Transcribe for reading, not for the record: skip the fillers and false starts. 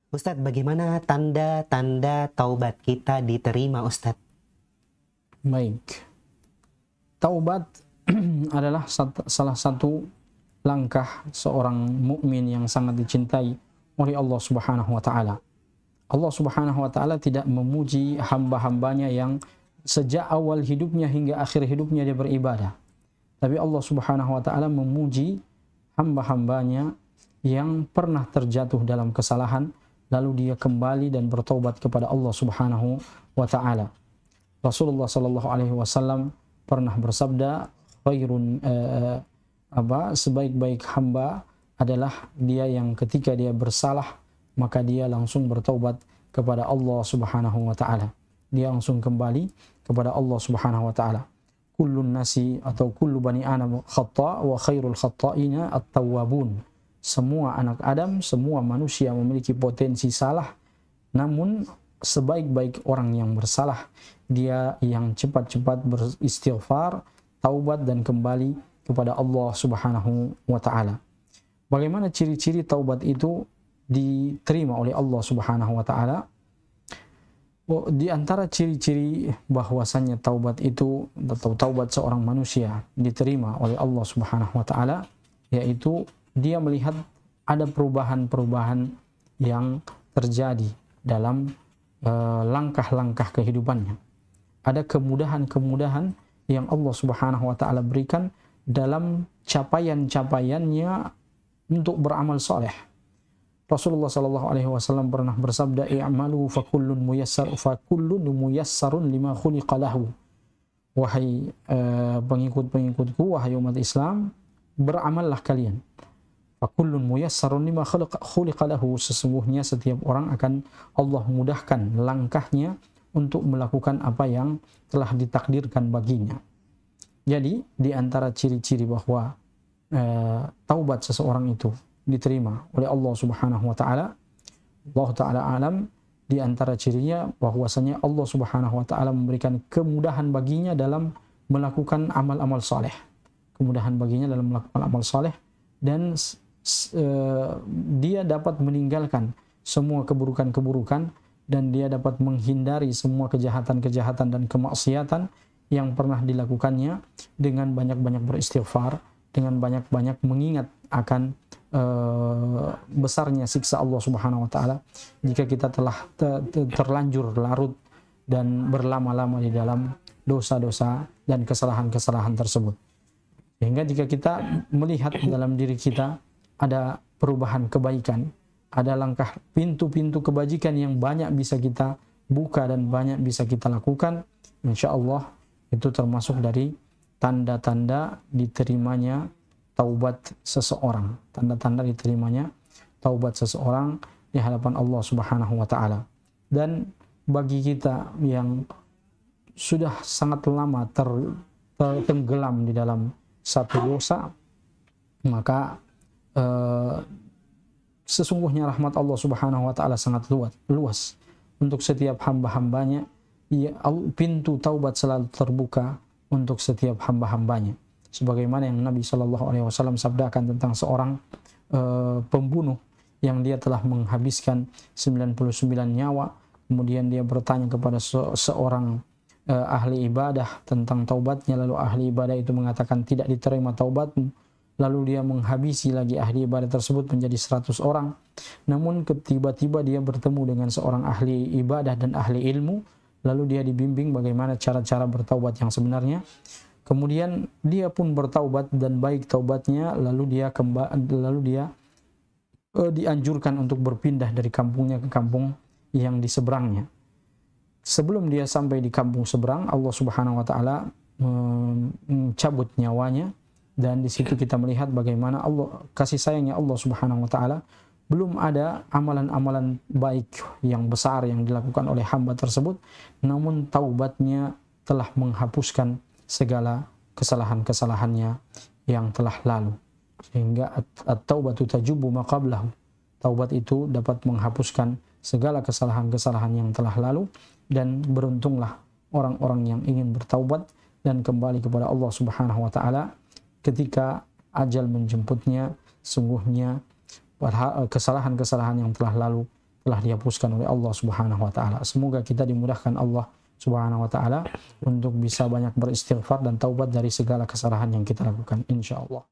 Ustadz, bagaimana tanda-tanda taubat kita diterima, Ustadz? Baik. Taubat adalah salah satu langkah seorang mukmin yang sangat dicintai oleh Allah Subhanahu wa taala. Allah Subhanahu wa taala tidak memuji hamba-hambanya yang sejak awal hidupnya hingga akhir hidupnya dia beribadah. Tapi Allah Subhanahu wa taala memuji hamba-hambanya yang pernah terjatuh dalam kesalahan lalu dia kembali dan bertaubat kepada Allah Subhanahu wa taala. Rasulullah sallallahu alaihi wasallam pernah bersabda, khairun sebaik-baik hamba adalah dia yang ketika dia bersalah maka dia langsung bertaubat kepada Allah Subhanahu wa taala. Dia langsung kembali kepada Allah Subhanahu wa taala. Kullun nasi atau kullu bani Adam khata' wa khairul khata'ina at-tawwabun. Semua anak Adam, semua manusia memiliki potensi salah, namun sebaik-baik orang yang bersalah dia yang cepat-cepat beristighfar, taubat dan kembali kepada Allah Subhanahu wa taala. Bagaimana ciri-ciri taubat itu diterima oleh Allah Subhanahu wa taala? Di antara ciri-ciri bahwasannya taubat itu atau taubat seorang manusia diterima oleh Allah Subhanahu wa taala yaitu dia melihat ada perubahan-perubahan yang terjadi dalam langkah-langkah kehidupannya. Ada kemudahan-kemudahan yang Allah Subhanahu wa taala berikan dalam capaian-capaiannya untuk beramal saleh. Rasulullah sallallahu alaihi wasallam pernah bersabda, "I'malu fa kullun muyassarun lima khuliqa lahu." Wahai pengikut-pengikutku, wahai umat Islam, beramallah kalian. Fa kullun muyassarun lima khuliqa lahu. Sesungguhnya setiap orang akan Allah mudahkan langkahnya untuk melakukan apa yang telah ditakdirkan baginya. Jadi di antara ciri-ciri bahwa taubat seseorang itu diterima oleh Allah Subhanahu wa taala, Allah taala alam, di antara cirinya bahwasanya Allah Subhanahu wa taala memberikan kemudahan baginya dalam melakukan amal-amal saleh. Kemudahan baginya dalam melakukan amal saleh dan dia dapat meninggalkan semua keburukan-keburukan dan dia dapat menghindari semua kejahatan-kejahatan dan kemaksiatan yang pernah dilakukannya dengan banyak-banyak beristighfar, dengan banyak-banyak mengingat akan besarnya siksa Allah Subhanahu wa taala jika kita telah terlanjur larut dan berlama-lama di dalam dosa-dosa dan kesalahan-kesalahan tersebut. Sehingga jika kita melihat dalam diri kita ada perubahan kebaikan, ada langkah pintu-pintu kebajikan yang banyak bisa kita buka dan banyak bisa kita lakukan, insya Allah itu termasuk dari tanda-tanda diterimanya taubat seseorang. Tanda-tanda diterimanya taubat seseorang di hadapan Allah Subhanahu wa taala. Dan bagi kita yang sudah sangat lama tenggelam di dalam satu dosa, maka sesungguhnya rahmat Allah Subhanahu wa taala sangat luas untuk setiap hamba-hambanya. Pintu taubat selalu terbuka untuk setiap hamba-hambanya. Sebagaimana yang Nabi Shallallahu alaihi wasallam sabdakan tentang seorang pembunuh yang dia telah menghabiskan 99 nyawa, kemudian dia bertanya kepada seorang ahli ibadah tentang taubatnya, lalu ahli ibadah itu mengatakan tidak diterima taubatmu. Lalu dia menghabisi lagi ahli ibadah tersebut menjadi 100 orang. Namun tiba-tiba dia bertemu dengan seorang ahli ibadah dan ahli ilmu, lalu dia dibimbing bagaimana cara-cara bertaubat yang sebenarnya. Kemudian dia pun bertaubat dan baik taubatnya, lalu dia dianjurkan untuk berpindah dari kampungnya ke kampung yang di seberangnya. Sebelum dia sampai di kampung seberang, Allah Subhanahu wa taala mencabut nyawanya. Dan di situ kita melihat bagaimana Allah, kasih sayangnya Allah Subhanahu wa taala, belum ada amalan-amalan baik yang besar yang dilakukan oleh hamba tersebut, namun taubatnya telah menghapuskan segala kesalahan-kesalahannya yang telah lalu. Sehingga at-taubatu tajubu ma qablahu. Taubat itu dapat menghapuskan segala kesalahan-kesalahan yang telah lalu, dan beruntunglah orang-orang yang ingin bertaubat dan kembali kepada Allah Subhanahu wa taala ketika ajal menjemputnya. Sungguhnya kesalahan-kesalahan yang telah lalu telah dihapuskan oleh Allah Subhanahu wa taala. Semoga kita dimudahkan Allah Subhanahu wa taala untuk bisa banyak beristighfar dan taubat dari segala kesalahan yang kita lakukan insyaallah.